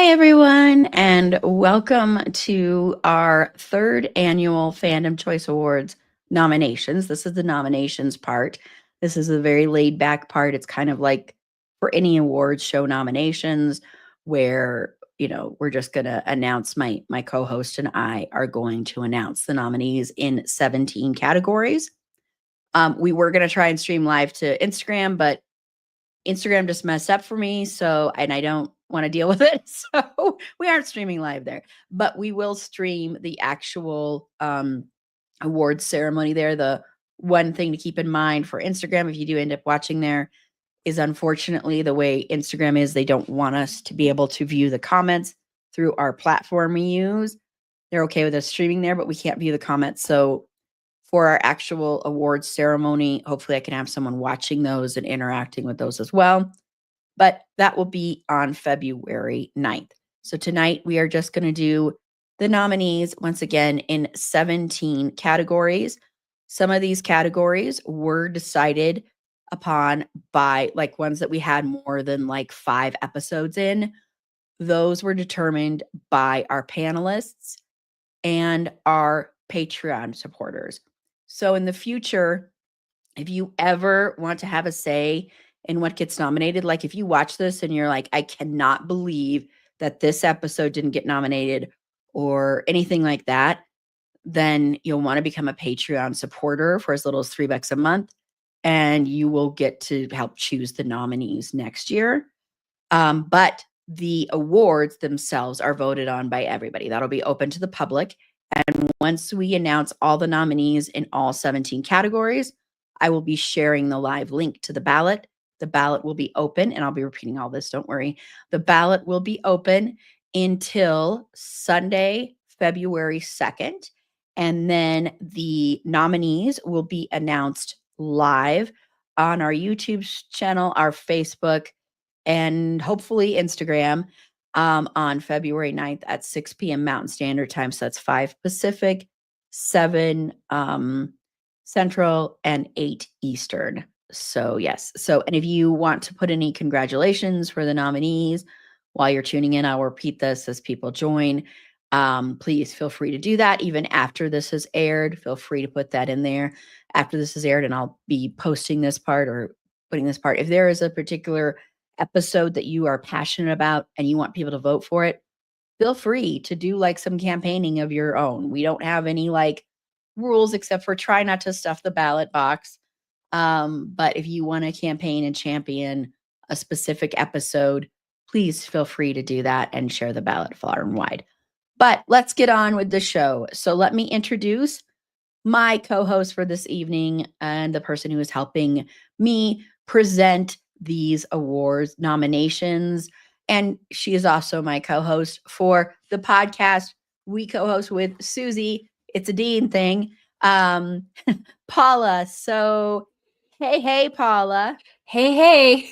everyone, and welcome to our third annual Fandom Choice Awards nominations. This is the nominations part. This is a very laid back part. It's kind of like for any awards show nominations where, we're just going to announce my co-host and I are going to announce the nominees in 17 categories. We were going to try and stream live to Instagram, but Instagram just messed up for me. And I don't want to deal with it. So we aren't streaming live there, but we will stream the actual awards ceremony there. The one thing to keep in mind for Instagram, if you do end up watching there, is unfortunately the way Instagram is, they don't want us to be able to view the comments through our platform we use. They're okay with us streaming there, but we can't view the comments. So for our actual awards ceremony, hopefully I can have someone watching those and interacting with those as well. But that will be on February 9th. So tonight we are just going to do the nominees once again in 17 categories. Some of these categories were decided upon by like ones that we had more than like 5 episodes in. Those were determined by our panelists and our Patreon supporters. So in the future, if you ever want to have a say in what gets nominated, like if you watch this and you're like, I cannot believe that this episode didn't get nominated or anything like that, then you'll want to become a Patreon supporter for as little as $3 a month. And you will get to help choose the nominees next year. But the awards themselves are voted on by everybody. That'll be open to the public. And once we announce all the nominees in all 17 categories, I will be sharing the live link to the ballot. The ballot will be open, and I'll be repeating all this, don't worry. The ballot will be open until Sunday, February 2nd. And then the nominees will be announced live on our YouTube channel, our Facebook, and hopefully Instagram on February 9th at 6 p.m. Mountain Standard Time. So that's 5 Pacific, 7 Central, and 8 Eastern. So yes. So, and if you want to put any congratulations for the nominees while you're tuning in, I'll repeat this as people join. Please feel free to do that. Even after this has aired, feel free to put that in there after this is aired, and I'll be posting this part or putting this part. If there is a particular episode that you are passionate about and you want people to vote for it, feel free to do like some campaigning of your own. We don't have any like rules except for try not to stuff the ballot box. But if you want to campaign and champion a specific episode, please feel free to do that and share the ballot far and wide. But let's get on with the show. So let me introduce my co-host for this evening and the person who is helping me present these awards nominations. And she is also my co-host for the podcast we co-host with Susie. It's a Dean thing. Paula. So, hey, Paula. Hey.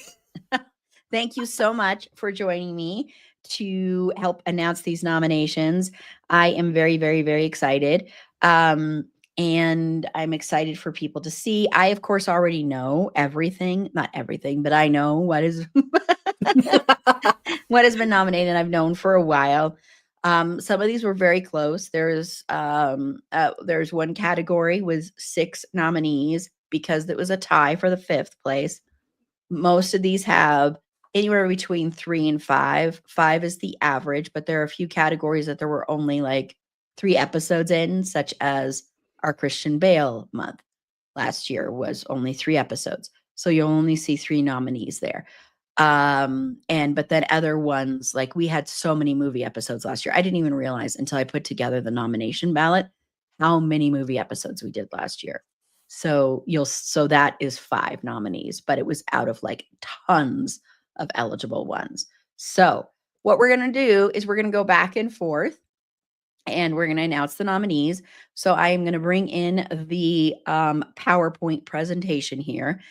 Thank you so much for joining me to help announce these nominations. I am very, very, very excited. And I'm excited for people to see. I, of course, already know everything, not everything, but I know what is what has been nominated. I've known for a while. Some of these were very close. There's one category with 6 nominees because it was a tie for the 5th place. Most of these have anywhere between 3 and 5. 5 is the average, but there are a few categories that there were only like 3 episodes in, such as our Christian Bale month last year was only 3 episodes. So you'll only see 3 nominees there. But then other ones, like we had so many movie episodes last year. I didn't even realize until I put together the nomination ballot how many movie episodes we did last year. So that is 5 nominees, but it was out of like tons of eligible ones. So what we're going to do is we're going to go back and forth and we're going to announce the nominees. So I am going to bring in the PowerPoint presentation here,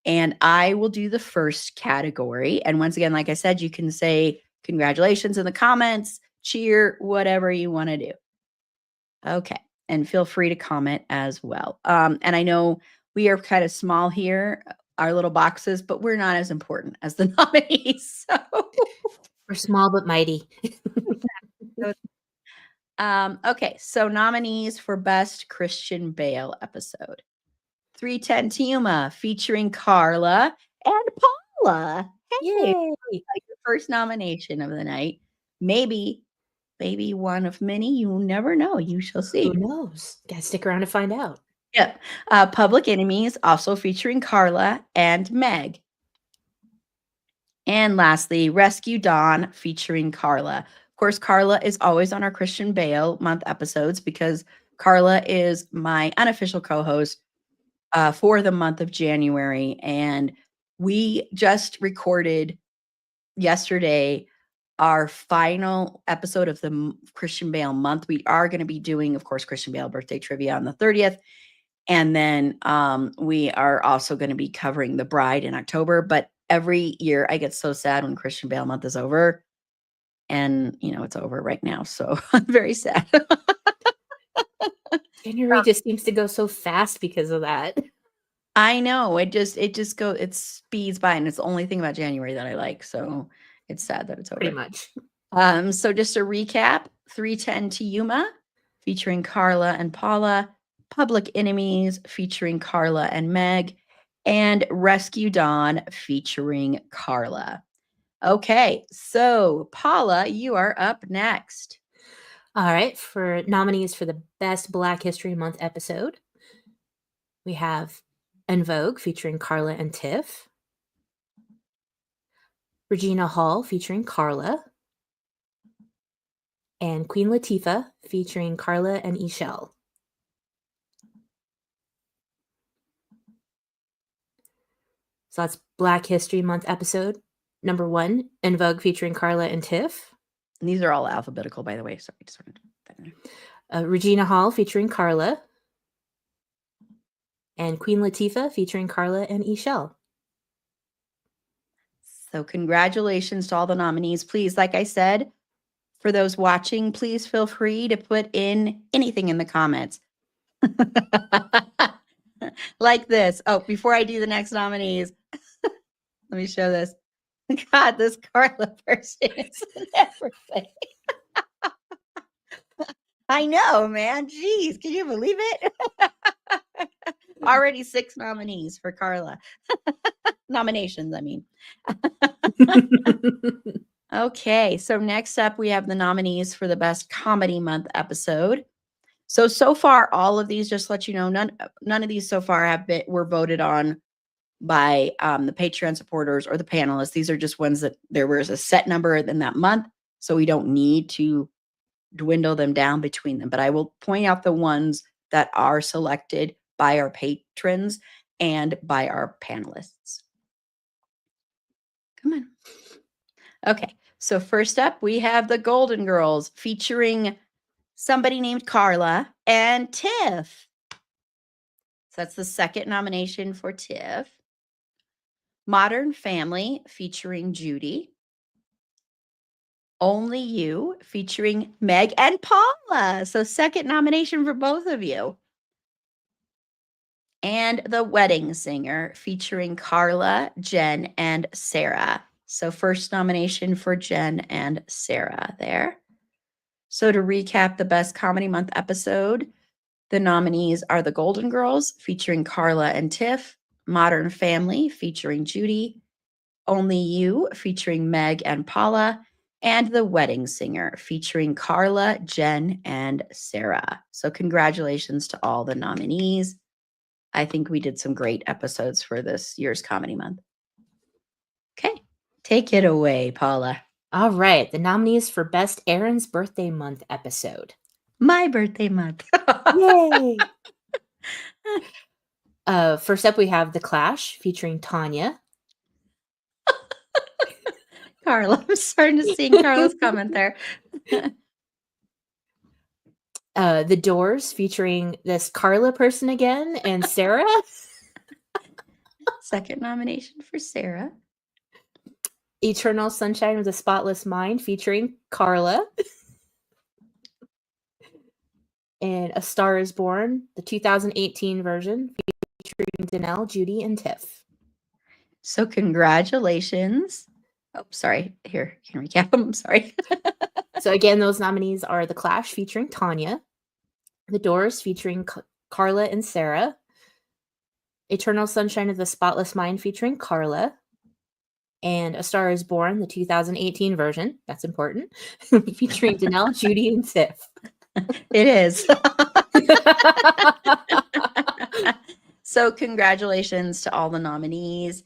and I will do the first category. And once again, like I said, you can say congratulations in the comments, cheer, whatever you want to do. Okay. And feel free to comment as well. And I know we are kind of small here, our little boxes, but we're not as important as the nominees. So We're small but mighty. Okay, so nominees for Best Christian Bale Episode. 310 to Yuma featuring Carla and Paula. Hey, Yay! like the first nomination of the night. Maybe one of many. You never know. You shall see. Who knows? Gotta stick around to find out. Yep. Public Enemies, also featuring Carla and Meg. And lastly, Rescue Dawn featuring Carla. Of course, Carla is always on our Christian Bale month episodes because Carla is my unofficial co-host for the month of January. And we just recorded yesterday our final episode of the Christian Bale month. We are going to be doing, of course, Christian Bale birthday trivia on the 30th. And then we are also going to be covering The Bride in October. But every year I get so sad when Christian Bale month is over. And, it's over right now. So I'm very sad. January just seems to go so fast because of that. I know. It speeds by. And it's the only thing about January that I like. So it's sad that it's over. Pretty much. So just a recap, 310 to Yuma featuring Carla and Paula, Public Enemies featuring Carla and Meg, and Rescue Dawn featuring Carla. Okay, so Paula, you are up next. All right, for nominees for the Best Black History Month episode, we have En Vogue featuring Carla and Tiff, Regina Hall featuring Carla, and Queen Latifah featuring Carla and Ishel. So that's Black History Month episode number 1, En Vogue featuring Carla and Tiff. And these are all alphabetical, by the way. Sorry, just wanted to Regina Hall featuring Carla, and Queen Latifah featuring Carla and Ishel. So congratulations to all the nominees. Please, like I said, for those watching, please feel free to put in anything in the comments. Like this. Oh, before I do the next nominees, let me show this. God, this Carla person is everything. I know, man. Jeez, can you believe it? Already 6 nominees for Carla. Nominations, I mean. Okay, so next up we have the nominees for the Best Comedy Month episode. So far, all of these, just to let you know, none of these so far were voted on by the Patreon supporters or the panelists. These are just ones that there was a set number in that month, so we don't need to dwindle them down between them. But I will point out the ones that are selected by our patrons and by our panelists. Come on. Okay, so first up, we have the Golden Girls featuring somebody named Carla and Tiff. So that's the second nomination for Tiff. Modern Family featuring Judy. Only You featuring Meg and Paula. So second nomination for both of you. And The Wedding Singer featuring Carla, Jen, and Sarah. So first nomination for Jen and Sarah there. So to recap the Best Comedy Month episode, the nominees are The Golden Girls featuring Carla and Tiff, Modern Family featuring Judy, Only You featuring Meg and Paula, and The Wedding Singer featuring Carla, Jen, and Sarah. So congratulations to all the nominees. I think we did some great episodes for this year's Comedy Month. Okay, take it away, Paula. All right, the nominees for Best Aaron's Birthday Month episode. My birthday month. Yay! First up, we have The Clash featuring Tanya. Carla, I'm starting to see Carla's comment there. The Doors featuring this Carla person again and Sarah. Second nomination for Sarah. Eternal Sunshine of the Spotless Mind featuring Carla. And A Star is Born, the 2018 version featuring Danelle, Judy, and Tiff. So congratulations. Oh, sorry. Here, you can recap them. Sorry. So again, those nominees are The Clash featuring Tanya, The Doors featuring Carla and Sarah, Eternal Sunshine of the Spotless Mind featuring Carla, and A Star is Born, the 2018 version, that's important, featuring Danelle, Judy, and Tiff. It is. So congratulations to all the nominees.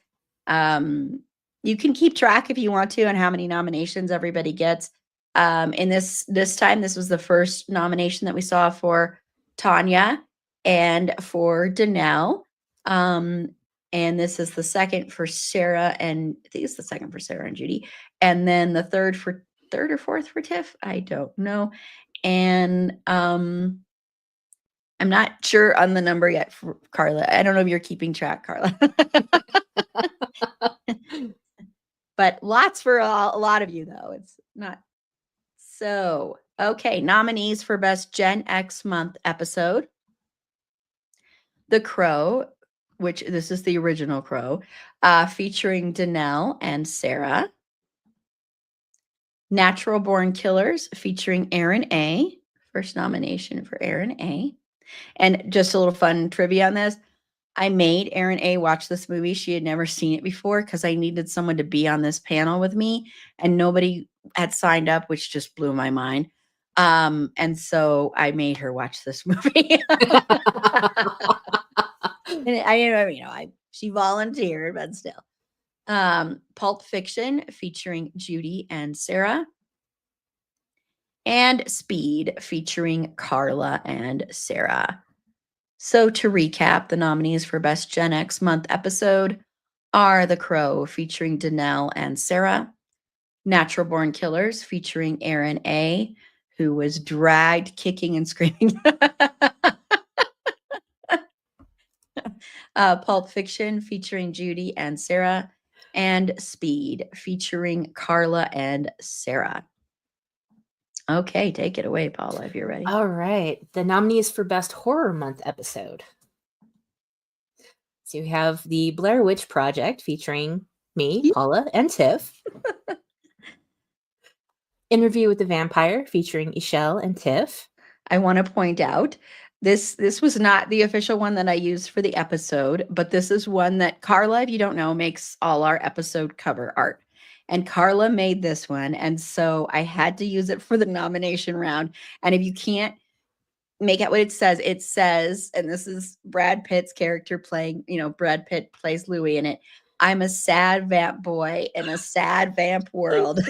You can keep track if you want to on how many nominations everybody gets. In this time, this was the first nomination that we saw for Tanya and for Danelle. And this is the second for Sarah, and I think it's the second for Sarah and Judy. And then the third or fourth for Tiff. I don't know. And I'm not sure on the number yet for Carla. I don't know if you're keeping track, Carla. But lots for a lot of you, though. It's not. So, okay, nominees for Best Gen X Month episode. The Crow, which this is the original Crow, featuring Danelle and Sarah. Natural Born Killers, featuring Aaron A. First nomination for Aaron A. And just a little fun trivia on this. I made Aaron A watch this movie. She had never seen it before because I needed someone to be on this panel with me, and nobody had signed up, which just blew my mind. And so I made her watch this movie. And she volunteered, but still. Pulp Fiction featuring Judy and Sarah. And Speed featuring Carla and Sarah. So to recap, the nominees for Best Gen X Month episode are The Crow featuring Danelle and Sarah, Natural Born Killers featuring Aaron A., who was dragged kicking and screaming. Pulp Fiction featuring Judy and Sarah, and Speed featuring Carla and Sarah. Okay, take it away, Paula, if you're ready. All right. The nominees for Best Horror Month episode. So you have The Blair Witch Project featuring me, Paula, and Tiff. Interview with the Vampire featuring Ishelle and Tiff. I want to point out this was not the official one that I used for the episode, but this is one that Carla, if you don't know, makes all our episode cover art. And Carla made this one, and so I had to use it for the nomination round. And if you can't make out what it says, and this is Brad Pitt's character playing, Brad Pitt plays Louis in it. I'm a sad vamp boy in a sad vamp world.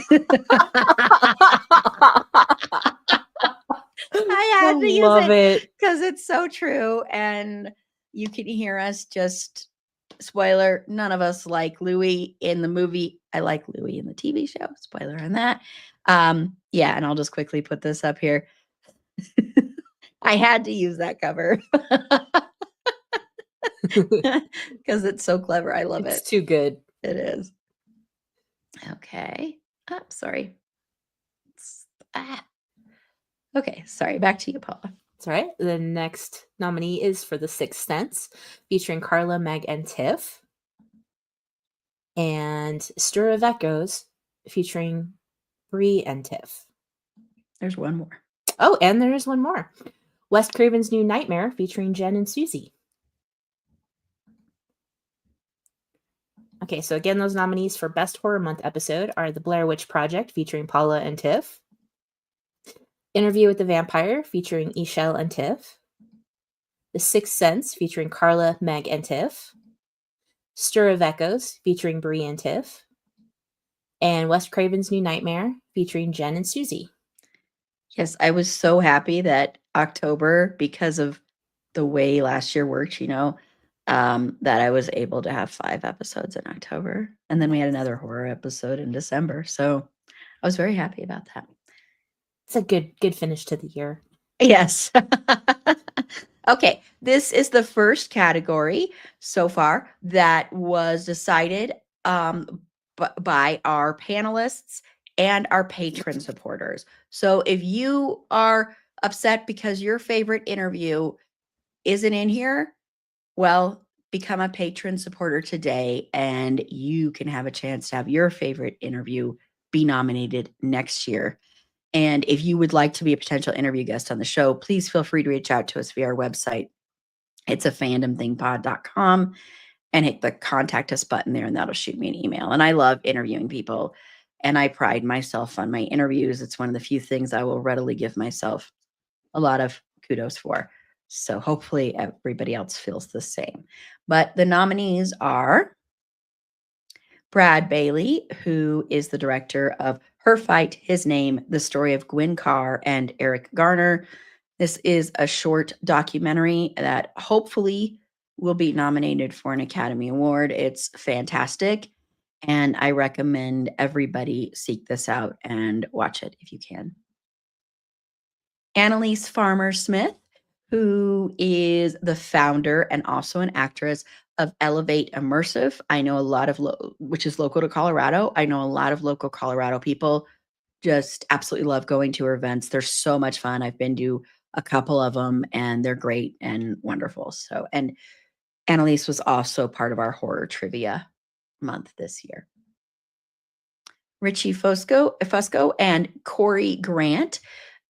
I had to use it because it's so true. And you can hear us just, spoiler, none of us like Louis in the movie. I like Louis in the TV show. Spoiler on that. Yeah, and I'll just quickly put this up here. I had to use that cover because it's so clever. I love it. It's too good. It is. Okay. Oh, sorry. Okay, sorry. Back to you, Paula. That's all right. The next nominee is for The Sixth Sense, featuring Carla, Meg, and Tiff. And Stir of Echoes, featuring Bree and Tiff. There's one more. Oh, and there is one more. Wes Craven's New Nightmare, featuring Jen and Susie. Okay, so again, those nominees for Best Horror Month episode are The Blair Witch Project, featuring Paula and Tiff. Interview with the Vampire, featuring Ishelle and Tiff. The Sixth Sense, featuring Carla, Meg, and Tiff. Stir of Echoes, featuring Bree and Tiff. And Wes Craven's New Nightmare, featuring Jen and Susie. Yes, I was so happy that October, because of the way last year worked, that I was able to have 5 episodes in October. And then we had another horror episode in December. So I was very happy about that. It's a good finish to the year. Yes. Okay, this is the first category so far that was decided by our panelists and our patron supporters. So if you are upset because your favorite interview isn't in here, well, become a patron supporter today, and you can have a chance to have your favorite interview be nominated next year. And if you would like to be a potential interview guest on the show, please feel free to reach out to us via our website. It's a fandomthingpod.com, and hit the contact us button there, and that'll shoot me an email. And I love interviewing people, and I pride myself on my interviews. It's one of the few things I will readily give myself a lot of kudos for. So hopefully everybody else feels the same. But the nominees are Brad Bailey, who is the director of Her Fight, His Name, The Story of Gwen Carr and Eric Garner. This is a short documentary that hopefully will be nominated for an Academy Award. It's fantastic, and I recommend everybody seek this out and watch it if you can. Annalise Farmer Smith, who is the founder and also an actress of Elevate Immersive. I know a lot of, which is local to Colorado. I know a lot of local Colorado people just absolutely love going to her events. They're so much fun. I've been to a couple of them, and they're great and wonderful. So, and Annalise was also part of our horror trivia month this year. Richie Fusco and Corey Grant.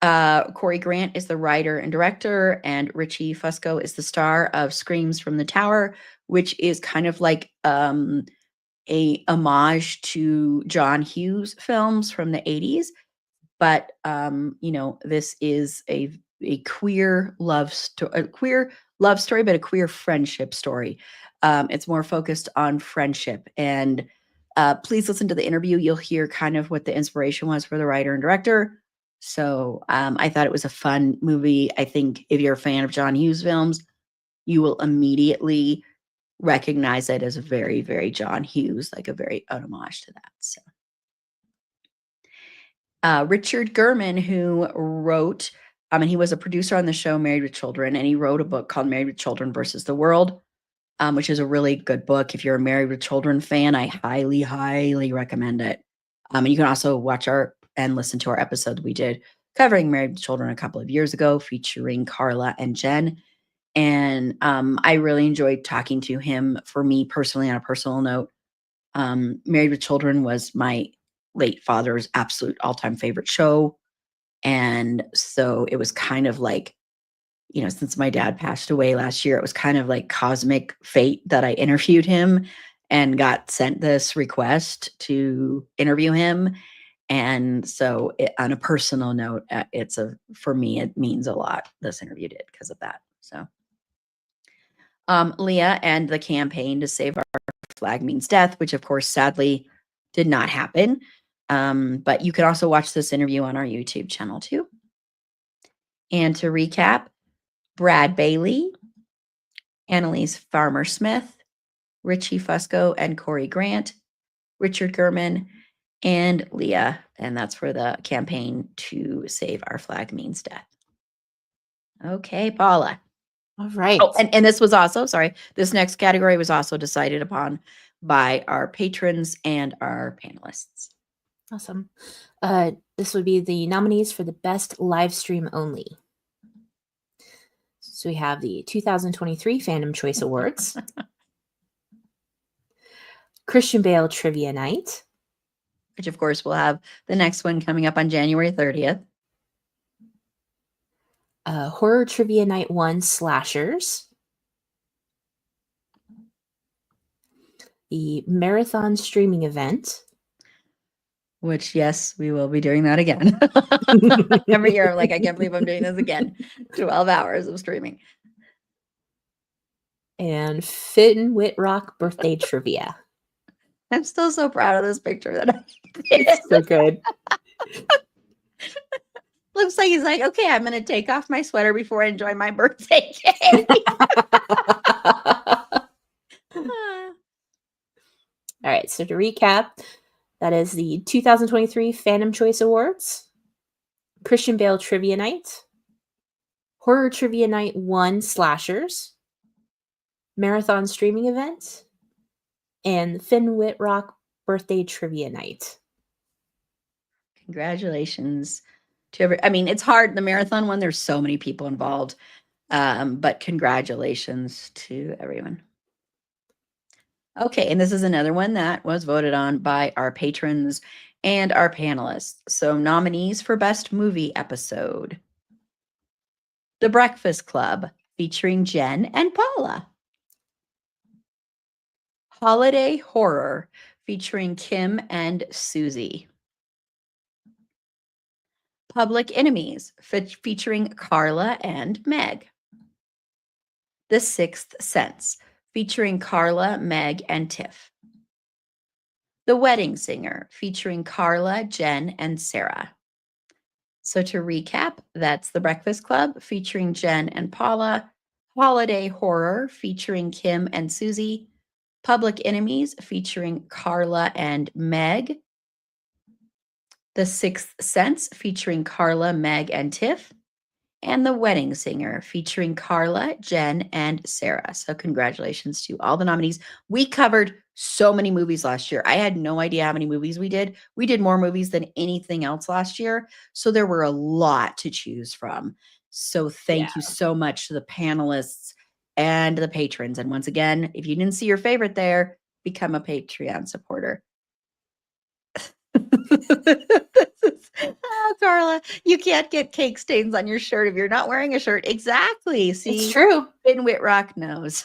Corey Grant is the writer and director, and Richie Fusco is the star of Screams from the Tower, which is kind of like a homage to John Hughes films from the 80s. But this is a queer love story, but a queer friendship story. It's more focused on friendship. And please listen to the interview. You'll hear kind of what the inspiration was for the writer and director. So I thought it was a fun movie. I think if you're a fan of John Hughes films, you will immediately recognize it as very, very John Hughes, like a very homage to that. So Richard Gurman, who wrote, and he was a producer on the show Married with Children, and he wrote a book called Married with Children versus the World, which is a really good book. If you're a Married with Children fan, I highly, highly recommend it. And you can also watch and listen to our episode we did covering Married with Children a couple of years ago, featuring Carla and Jen. And I really enjoyed talking to him. For me personally, on a personal note, Married with Children was my late father's absolute all-time favorite show. And so it was kind of like, since my dad passed away last year, it was kind of like cosmic fate that I interviewed him and got sent this request to interview him. And so on a personal note, for me, it means a lot. This interview did because of that. So Leah and the campaign to save our flag means death, which of course, sadly did not happen. But you can also watch this interview on our YouTube channel too. And to recap, Brad Bailey, Annalise Farmer Smith, Richie Fusco and Corey Grant, Richard Gurman, and Leah. And that's for the campaign to save our flag means death. Okay, Paula. All right. Oh, and this was also, this next category was also decided upon by our patrons and our panelists. Awesome. This would be the nominees for the best live stream only. So we have the 2023 Fandom Choice Awards, Christian Bale Trivia Night, which of course we'll have the next one coming up on January 30th. Horror Trivia Night 1 Slashers, the Marathon Streaming Event, which, yes, we will be doing that again. Every year, I'm like, I can't believe I'm doing this again. 12 hours of streaming. And Finn Whitrock Birthday Trivia. I'm still so proud of this picture that I did. It's so good. Looks like he's like, okay, I'm going to take off my sweater before I enjoy my birthday cake. All right, so to recap, that is the 2023 Fandom Choice Awards, Christian Bale Trivia Night, Horror Trivia Night 1 Slashers, Marathon Streaming Event, and Finn Whitrock Birthday Trivia Night. Congratulations to it's hard, the marathon one, there's so many people involved, but congratulations to everyone. Okay, and this is another one that was voted on by our patrons and our panelists. So nominees for Best Movie Episode. The Breakfast Club, featuring Jen and Paula. Holiday Horror, featuring Kim and Susie. Public Enemies, featuring Carla and Meg. The Sixth Sense, featuring Carla, Meg, and Tiff. The Wedding Singer, featuring Carla, Jen, and Sarah. So to recap, that's The Breakfast Club, featuring Jen and Paula. Holiday Horror, featuring Kim and Susie. Public Enemies, featuring Carla and Meg. The Sixth Sense, featuring Carla, Meg, and Tiff. And The Wedding Singer, featuring Carla, Jen, and Sarah. So congratulations to all the nominees. We covered so many movies last year. I had no idea how many movies we did. We did more movies than anything else last year. So there were a lot to choose from. So thank you so much to the panelists and the patrons. And once again, if you didn't see your favorite there, become a Patreon supporter. Oh, Carla, you can't get cake stains on your shirt if you're not wearing a shirt. Exactly. See, It's true. Ben Whitrock knows.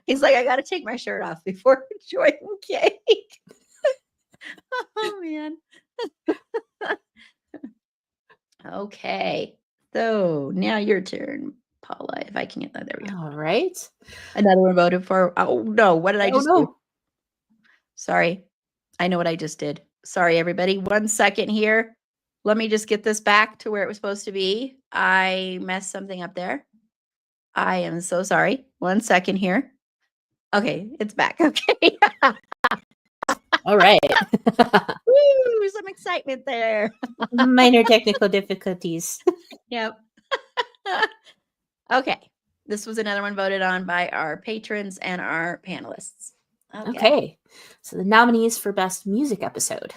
He's like, I got to take my shirt off before enjoying cake. Oh, man. Okay. So now your turn, Paula, if I can get that. There we go. All right. Another one voted for. Oh, no. What did I just do? No. Sorry. I know what I just did. Sorry, everybody. 1 second here. Let me just get this back to where it was supposed to be. I messed something up there. I am so sorry. 1 second here. Okay, it's back. Okay. All right. Woo, some excitement there. Minor technical difficulties. Yep. Okay. This was another one voted on by our patrons and our panelists. Okay. So the nominees for Best Music Episode.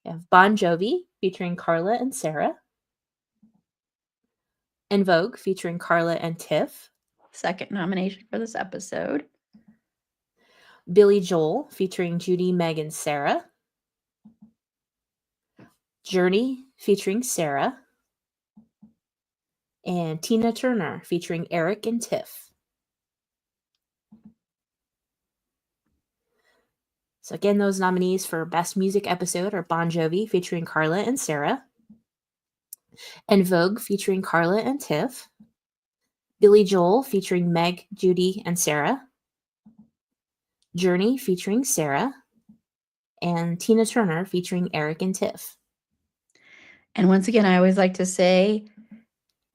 We have Bon Jovi, featuring Carla and Sarah. En Vogue, featuring Carla and Tiff. Second nomination for this episode. Billy Joel, featuring Judy, Meg, and Sarah. Journey, featuring Sarah. And Tina Turner, featuring Eric and Tiff. So again, those nominees for Best Music Episode are Bon Jovi, featuring Carla and Sarah. En Vogue, featuring Carla and Tiff. Billy Joel, featuring Meg, Judy, and Sarah. Journey, featuring Sarah. And Tina Turner, featuring Eric and Tiff. And once again, I always like to say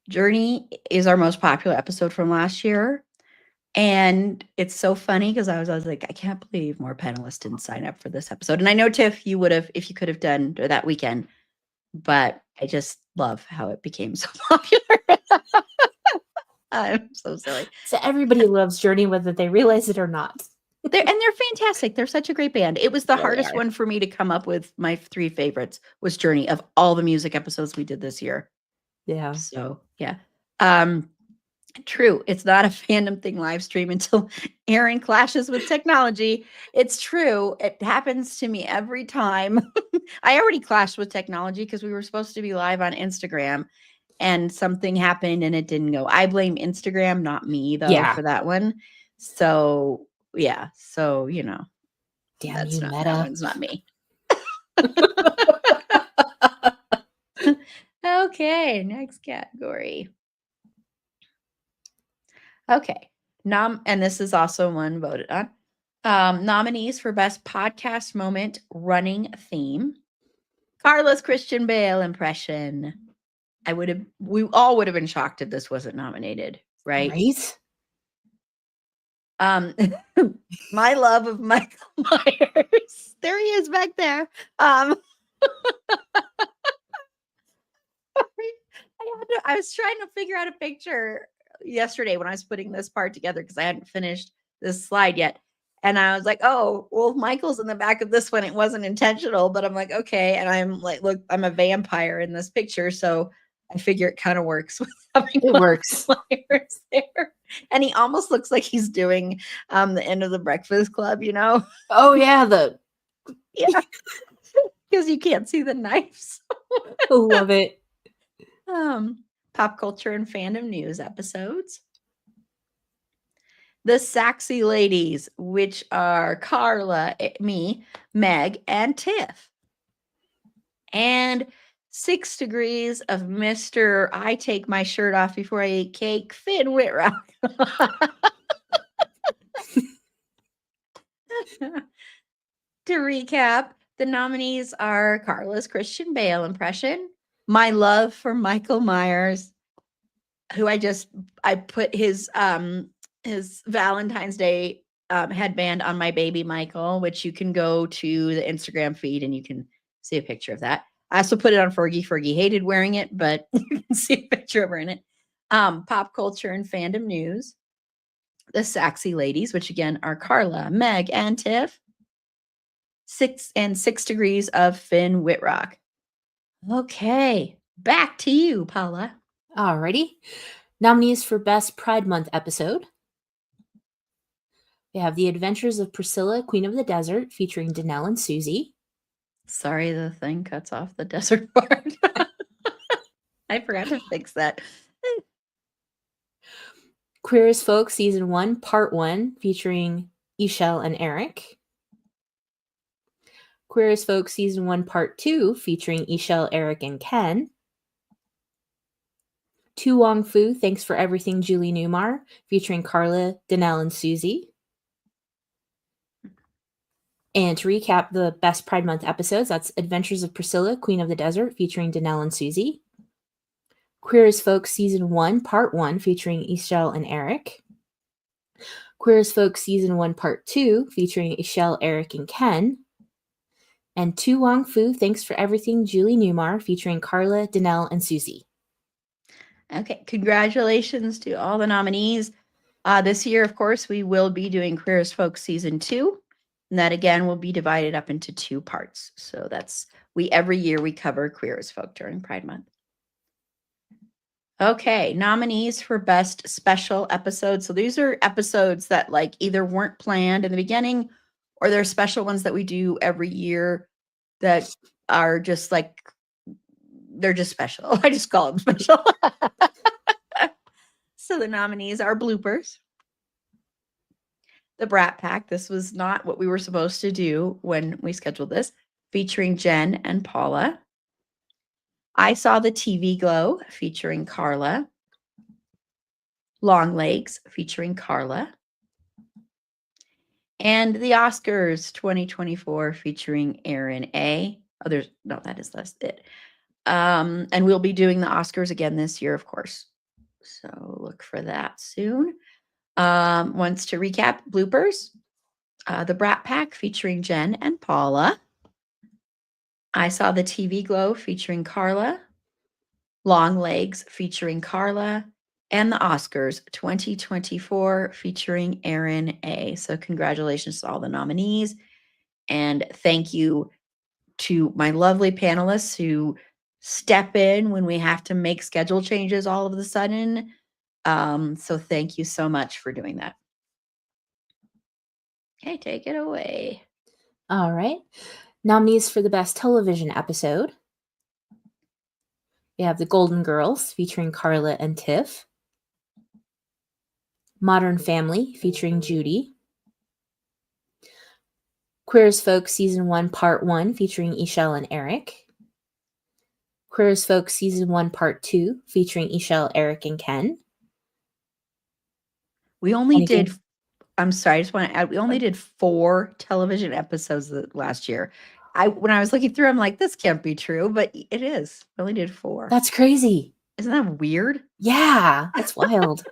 Journey is our most popular episode from last year. And it's so funny because I was like, I can't believe more panelists didn't sign up for this episode. And I know, Tiff, you would have if you could have done that weekend. But I just love how it became so popular. I'm so silly. So everybody loves Journey, whether they realize it or not. They're fantastic. They're such a great band. It was the hardest one for me to come up with. My 3 favorites was Journey of all the music episodes we did this year. Yeah. So yeah. True. It's not a fandom thing live stream until Aaron clashes with technology. It's true. It happens to me every time. I already clashed with technology because we were supposed to be live on Instagram and something happened and it didn't go. I blame Instagram, not me though, for that one. So yeah. So, you know, damn that's you, not, Meta. that one's not me. Okay. Next category. Okay. And this is also one voted on. Nominees for Best Podcast Moment Running Theme. Carla's Christian Bale impression. We all would have been shocked if this wasn't nominated, right? My love of Michael Myers. There he is back there. I was trying to figure out a picture yesterday when I was putting this part together because I hadn't finished this slide yet. And I was like, oh, well, Michael's in the back of this one. It wasn't intentional, but I'm like, okay. And I'm like, look, I'm a vampire in this picture. So I figure it kind of works with having It works. players there. And he almost looks like he's doing the end of the Breakfast Club, you know? Oh yeah, Yeah. Because you can't see the knives. love it. Pop culture and fandom news episodes. The Saxy Ladies, which are Carla, me, Meg, and Tiff. And 6 degrees of Mr. I take my shirt off before I eat cake, Finn Whitrock. To recap, the nominees are Carla's Christian Bale impression, my love for Michael Myers, who I put his Valentine's Day headband on my baby Michael, which you can go to the Instagram feed and you can see a picture of that. I also put it on Fergie. Fergie hated wearing it, but you can see a picture of her in it. Pop culture and fandom news. The Saxy Ladies, which again are Carla, Meg, and Tiff. 6 degrees of Finn Whitrock. Okay, back to you, Paula. Alrighty. Nominees for Best Pride Month episode. We have The Adventures of Priscilla, Queen of the Desert, featuring Danelle and Susie. Sorry, the thing cuts off the desert part. I forgot to fix that. Queer as Folk Season 1, Part 1, featuring Ishelle and Eric. Queer as Folk Season 1, Part 2, featuring Ishelle, Eric, and Ken. Tu Wong Fu, Thanks for Everything, Julie Newmar, featuring Carla, Danelle, and Susie. And to recap the Best Pride Month episodes, that's Adventures of Priscilla, Queen of the Desert, featuring Danelle and Susie. Queer as Folk Season 1, Part 1, featuring Ishelle and Eric. Queer as Folk Season 1, Part 2, featuring Ishelle, Eric, and Ken. And Tu Wong Fu, Thanks for Everything, Julie Newmar, featuring Carla, Danelle, and Susie. Okay, congratulations to all the nominees. This year, of course, we will be doing Queer as Folk Season 2. And that, again, will be divided up into 2 parts. So every year we cover Queer as Folk during Pride Month. Okay, nominees for Best Special Episodes. So these are episodes that like either weren't planned in the beginning or they're special ones that we do every year that are just like, they're just special. I just call them special. So the nominees are bloopers. The Brat Pack. This was not what we were supposed to do when we scheduled this, featuring Jen and Paula. I Saw the TV Glow, featuring Carla. Long Legs, featuring Carla. And the Oscars 2024, featuring Aaron A. Oh, that is it. And we'll be doing the Oscars again this year, of course. So look for that soon. Once to recap, bloopers. The Brat Pack, featuring Jen and Paula. I Saw the TV Glow, featuring Carla. Long Legs, featuring Carla. And the Oscars 2024, featuring Aaron A. So congratulations to all the nominees. And thank you to my lovely panelists who step in when we have to make schedule changes all of a sudden. So thank you so much for doing that. Okay, take it away. All right. Nominees for the Best Television Episode. We have The Golden Girls, featuring Carla and Tiff. Modern Family, featuring Judy. Queer as Folk Season 1, Part 1, featuring Ishelle and Eric. Queer as Folk Season 1, Part 2, featuring Ishelle, Eric, and Ken. We only did, I'm sorry, I just want to add, we only did 4 television episodes last year. When I was looking through, I'm like, this can't be true, but it is. We only did 4. That's crazy. Isn't that weird? Yeah, that's wild.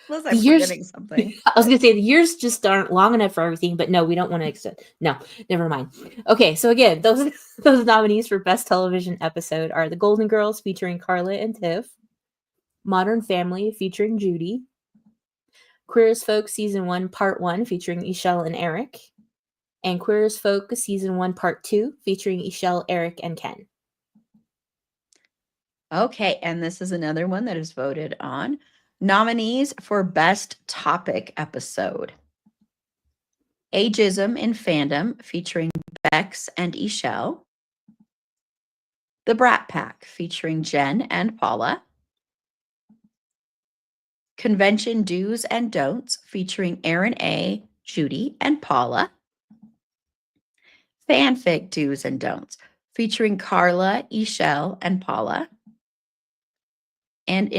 Unless I'm forgetting something. I was going to say the years just aren't long enough for everything, but no, we don't want to extend. No, never mind. Okay, so again, those nominees for Best Television Episode are The Golden Girls, featuring Carla and Tiff. Modern Family, featuring Judy. Queer as Folk Season 1, Part 1, featuring Ishelle and Eric. And Queer as Folk Season 1, Part 2, featuring Ishelle, Eric, and Ken. Okay, and this is another one that is voted on. Nominees for Best Topic Episode. Ageism in Fandom featuring Bex and Ishelle. The Brat Pack featuring Jen and Paula. Convention Do's and Don'ts featuring Aaron A., Judy, and Paula. Fanfic Do's and Don'ts featuring Carla, Ishelle, and Paula. And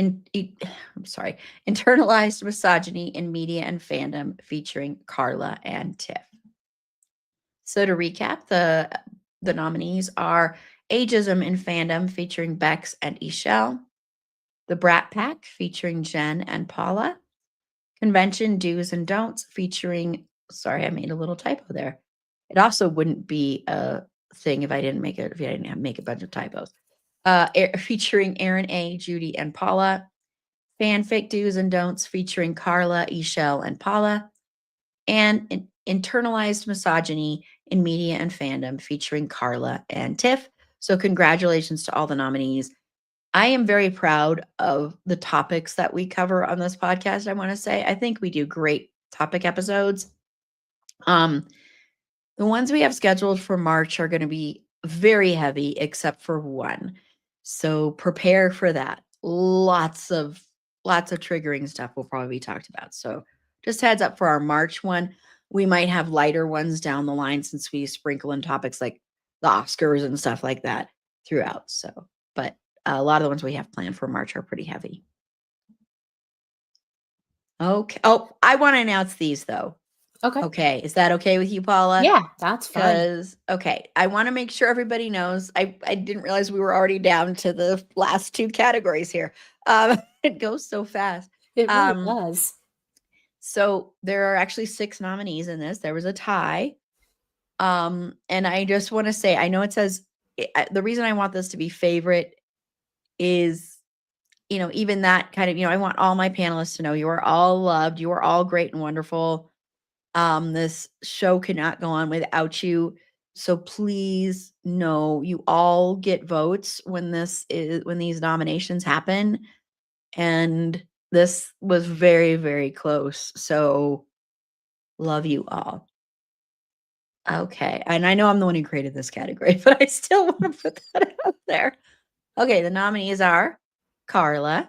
internalized misogyny in media and fandom featuring Carla and Tiff. So to recap, the nominees are Ageism in Fandom featuring Bex and Ishelle. The Brat Pack featuring Jen and Paula. Convention Do's and Don'ts featuring, sorry, I made a little typo there. It also wouldn't be a thing if I didn't make it, if I didn't make a bunch of typos. Featuring Aaron A., Judy, and Paula. Fanfic Do's and Don'ts featuring Carla, Ishelle, and Paula. And internalized misogyny in media and fandom featuring Carla and Tiff. So congratulations to all the nominees. I am very proud of the topics that we cover on this podcast. I want to say, I think we do great topic episodes. The ones we have scheduled for March are going to be very heavy, except for one. So prepare for that. Lots of triggering stuff will probably be talked about. So just heads up for our March one. We might have lighter ones down the line since we sprinkle in topics like the Oscars and stuff like that throughout. So, but a lot of the ones we have planned for March are pretty heavy. Okay. Oh, I want to announce these though. Okay. Okay. Is that okay with you, Paula? Yeah, that's fine. Because, okay, I want to make sure everybody knows. I didn't realize we were already down to the last two categories here. It goes so fast. It really does. So there are actually 6 nominees in this. There was a tie. And I just want to say, I know it says the reason I want this to be favorite is, even that kind of, I want all my panelists to know you are all loved. You are all great and wonderful. This show cannot go on without you. So please know you all get votes when these nominations happen. And this was very, very close. So love you all. Okay. And I know I'm the one who created this category, but I still want to put that out there. Okay. The nominees are Carla.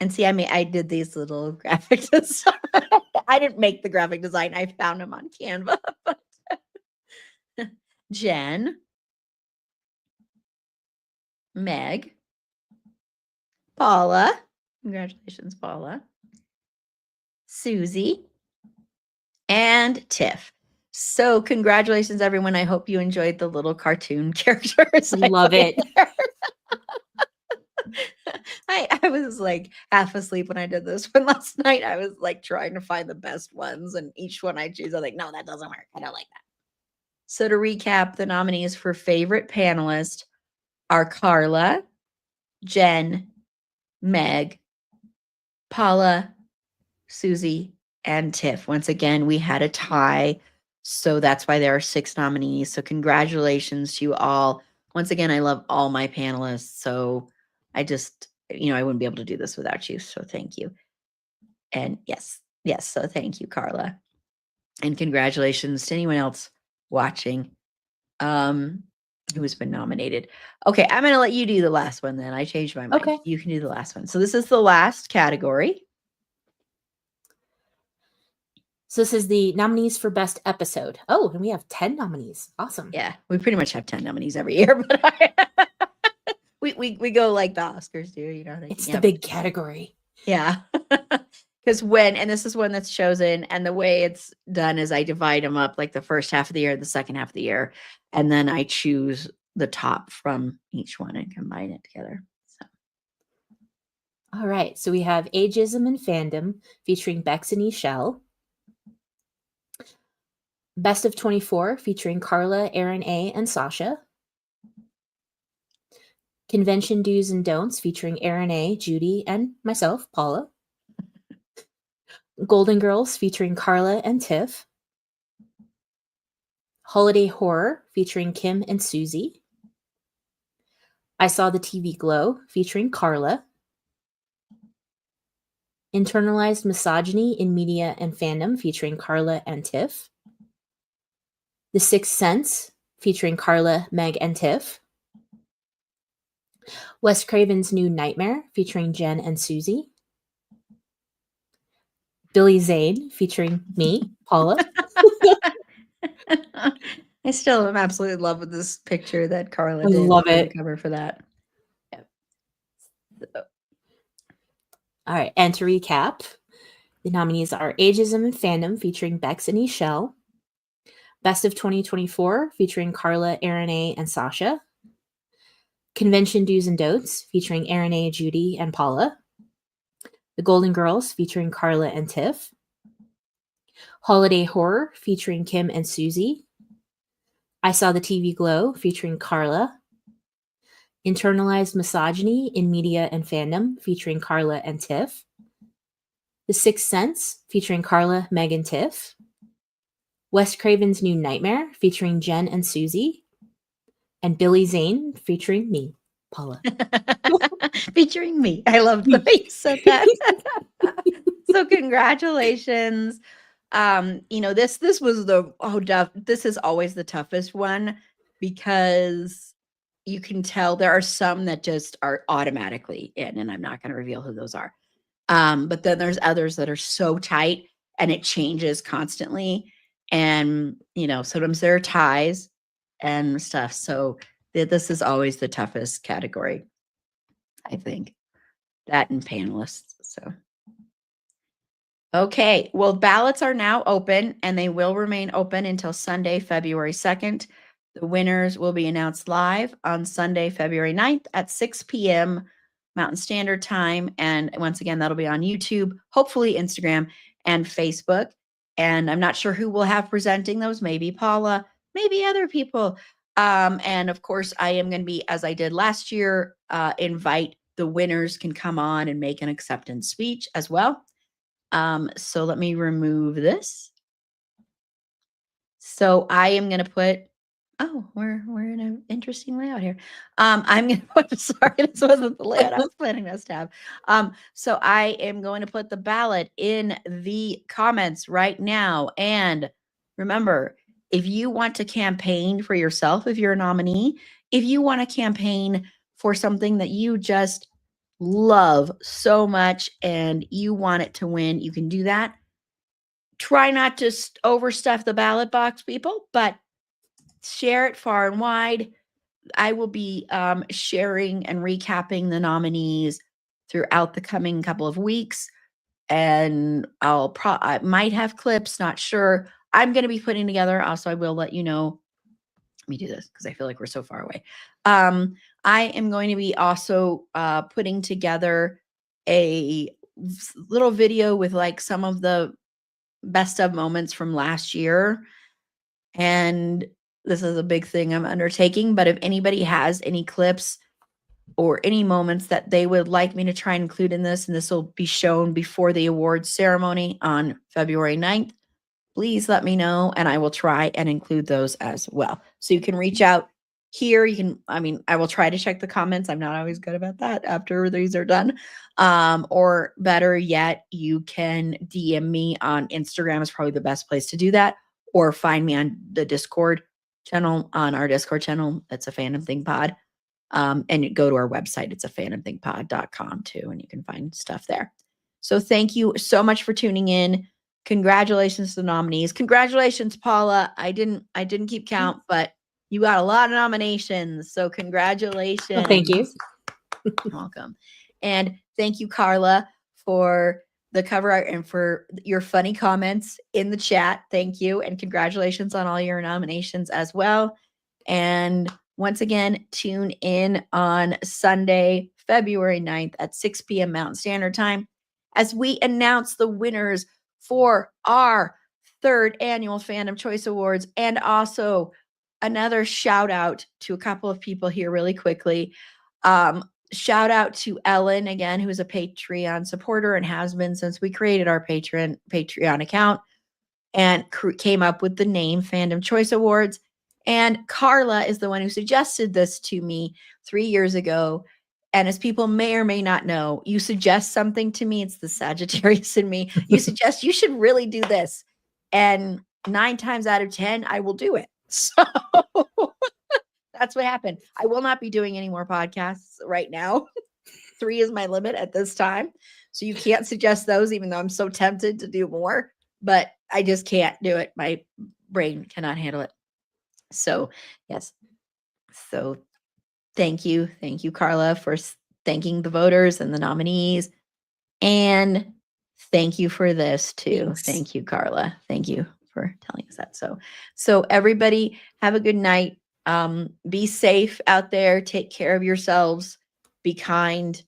And see, I did these little graphic design. I didn't make the graphic design. I found them on Canva. Jen. Meg. Paula. Congratulations, Paula. Susie. And Tiff. So congratulations, everyone. I hope you enjoyed the little cartoon characters. Love it. I was like half asleep when I did this one last night. I was like trying to find the best ones, and each one I choose, I'm like, no, that doesn't work. I don't like that. So to recap, the nominees for favorite panelist are Carla, Jen, Meg, Paula, Susie, and Tiff. Once again, we had a tie. So that's why there are 6 nominees. So congratulations to you all. Once again, I love all my panelists. So I just, I wouldn't be able to do this without you. So thank you. And yes. So thank you, Carla. And congratulations to anyone else watching who has been nominated. Okay, I'm going to let you do the last one then. I changed my mind. Okay. You can do the last one. So this is the last category. So this is the nominees for best episode. Oh, and we have 10 nominees. Awesome. Yeah, we pretty much have 10 nominees every year, but we go like the Oscars do, It's the big category. Yeah. Because and this is one that's chosen, and the way it's done is I divide them up like the first half of the year, the second half of the year, and then I choose the top from each one and combine it together. So. All right. So we have Ageism and Fandom featuring Bex and Ishelle. Best of 24 featuring Carla, Aaron A., and Sasha. Convention Do's and Don'ts featuring Aaron A., Judy, and myself, Paula. Golden Girls featuring Carla and Tiff. Holiday Horror featuring Kim and Susie. I Saw the TV Glow, featuring Carla. Internalized Misogyny in Media and Fandom, featuring Carla and Tiff. The Sixth Sense, featuring Carla, Meg, and Tiff. Wes Craven's New Nightmare, featuring Jen and Susie. Billy Zane, featuring me, Paula. I still am absolutely in love with this picture that Carla I did love for the it. cover for that. Yep. So, All right, and to recap, the nominees are Ageism and Fandom, featuring Bex and Michelle. Best of 2024, featuring Carla, Aaron A, and Sasha. Convention Do's and Don'ts, featuring Aaron A, Judy, and Paula. The Golden Girls, featuring Carla and Tiff. Holiday Horror, featuring Kim and Susie. I Saw the TV Glow, featuring Carla. Internalized Misogyny in Media and Fandom, featuring Carla and Tiff. The Sixth Sense, featuring Carla, Meg, and Tiff. Wes Craven's New Nightmare, featuring Jen and Susie. And Billy Zane, featuring me, Paula. featuring me. I love the way you said that. So congratulations. This was this is always the toughest one because you can tell there are some that just are automatically in, and I'm not going to reveal who those are. But then there's others that are so tight and it changes constantly. And, sometimes there are ties and stuff. So this is always the toughest category, I think, that and panelists. So, okay. Well, ballots are now open and they will remain open until Sunday, February 2nd. The winners will be announced live on Sunday, February 9th at 6 p.m. Mountain Standard Time. And once again, that'll be on YouTube, hopefully Instagram and Facebook. And I'm not sure who will have presenting those. Maybe Paula, maybe other people. And of course, I am going to be, as I did last year, invite the winners can come on and make an acceptance speech as well. So let me remove this. So I am going to put, we're in an interesting layout here. I'm going to put, sorry, this wasn't the layout I was planning us to have. So I am going to put the ballot in the comments right now. And remember, if you want to campaign for yourself, if you're a nominee, if you want to campaign for something that you just love so much and you want it to win, you can do that. Try not to overstuff the ballot box, people, but share it far and wide. I will be sharing and recapping the nominees throughout the coming couple of weeks. And I might have clips, not sure. I'm going to be putting together. Also, I will let you know. Let me do this because I feel like we're so far away. I am going to be also putting together a little video with like some of the best of moments from last year. And this is a big thing I'm undertaking, but if anybody has any clips or any moments that they would like me to try and include in this, and this will be shown before the awards ceremony on February 9th, please let me know and I will try and include those as well. So you can reach out here. I will try to check the comments. I'm not always good about that after these are done. Or better yet, you can DM me on Instagram is probably the best place to do that, or find me on the Discord channel, on our Discord channel. It's a Fandom Thing Pod. And you go to our website. It's a fandomthingpod.com too, and you can find stuff there. So thank you so much for tuning in. Congratulations to the nominees. Congratulations, Paula. I didn't keep count, but you got a lot of nominations. So congratulations. Well, thank you. You're welcome. And thank you, Carla, for the cover art and for your funny comments in the chat. Thank you. And congratulations on all your nominations as well. And once again, tune in on Sunday, February 9th at 6 p.m. Mountain Standard Time as we announce the winners for our third annual Fandom Choice Awards. And also another shout out to a couple of people here really quickly. Shout out to Ellen again, who's a Patreon supporter and has been since we created our Patreon account and came up with the name Fandom Choice Awards. And Carla is the one who suggested this to me 3 years ago. And as people may or may not know, you suggest something to me, it's the Sagittarius in me. You suggest you should really do this. And 9 times out of 10, I will do it. So that's what happened. I will not be doing any more podcasts right now. 3 is my limit at this time. So you can't suggest those, even though I'm so tempted to do more, but I just can't do it. My brain cannot handle it. So, yes. So, thank you. Thank you, Carla, for thanking the voters and the nominees. And thank you for this too. Thanks. Thank you, Carla. Thank you for telling us that. So everybody have a good night. Be safe out there. Take care of yourselves. Be kind.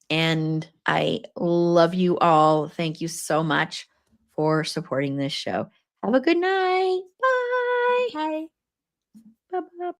And I love you all. Thank you so much for supporting this show. Have a good night. Bye. Bye. Bye.